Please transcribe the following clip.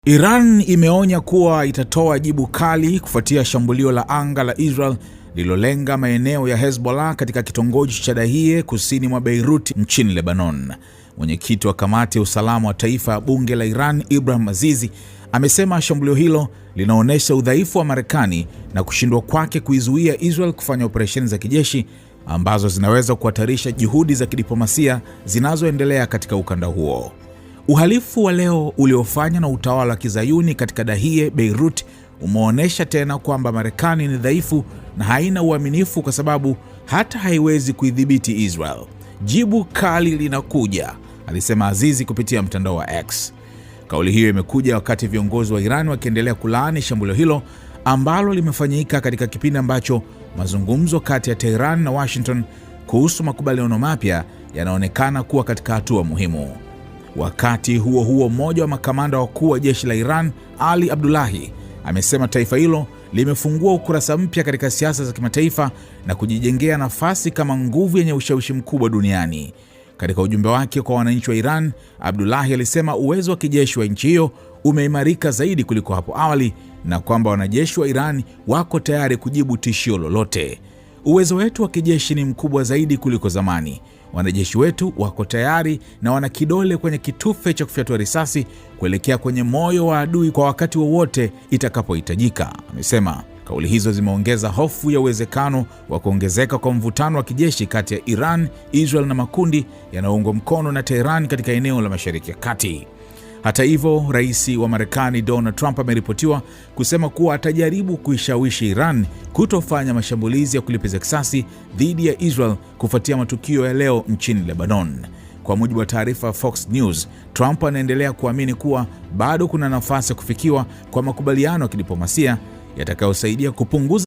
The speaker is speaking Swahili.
Iran imeonya kuwa itatoa jibu kali kufuatia shambulio la anga la Israel lililolenga maeneo ya Hezbollah katika kitongoji cha Dahie kusini mwa Beirut nchini Lebanon. Mwenyekiti wa kamati ya usalama wa taifa ya bunge la Iran, Ibrahim Azizi, amesema shambulio hilo linaonyesha udhaifu wa Marekani na kushindwa kwake kuizuia Israel kufanya operesheni za kijeshi ambazo zinaweza kuhatarisha juhudi za kidiplomasia zinazoendelea katika ukanda huo. Uhalifu wa leo uliofanywa na utawala wa Kizayuni katika Dahie, Beirut, umeonyesha tena kwamba Marekani ni dhaifu na haina uaminifu kwa sababu hata haiwezi kuidhibiti Israel. Jibu kali linakuja, alisema Azizi kupitia mtandao wa X. Kauli hiyo imekuja wakati viongozi wa Iran wakiendelea kulaani shambulio hilo ambalo limefanyika katika kipindi ambacho mazungumzo kati ya Tehran na Washington kuhusu makubaliano mapya yanaonekana kuwa katika hatua muhimu. Wakati huo huo, mmoja wa makamanda wakuu wa jeshi la Iran, Ali Abdullahi, amesema taifa hilo limefungua ukurasa mpya katika siasa za kimataifa na kujijengea nafasi kama nguvu yenye ushawishi mkubwa duniani. Katika ujumbe wake kwa wananchi wa Iran, Abdullahi alisema uwezo wa kijeshi wa nchi hiyo umeimarika zaidi kuliko hapo awali na kwamba wanajeshi wa Iran wako tayari kujibu tishio lolote. Uwezo wetu wa kijeshi ni mkubwa zaidi kuliko zamani. Wanajeshi wetu wako tayari na wana kidole kwenye kitufe cha kufyatua risasi kuelekea kwenye moyo wa adui kwa wakati wowote itakapohitajika, amesema. Kauli hizo zimeongeza hofu ya uwezekano wa kuongezeka kwa mvutano wa kijeshi kati ya Iran, Israel na makundi yanayoungwa mkono na Tehran katika eneo la Mashariki ya Kati. Hata hivyo, rais wa Marekani Donald Trump ameripotiwa kusema kuwa atajaribu kuishawishi Iran kutofanya mashambulizi ya kulipiza kisasi dhidi ya Israel kufuatia matukio ya leo nchini Lebanon. Kwa mujibu wa taarifa Fox News, Trump anaendelea kuamini kuwa bado kuna nafasi ya kufikiwa kwa makubaliano ya kidiplomasia yatakayosaidia kupunguza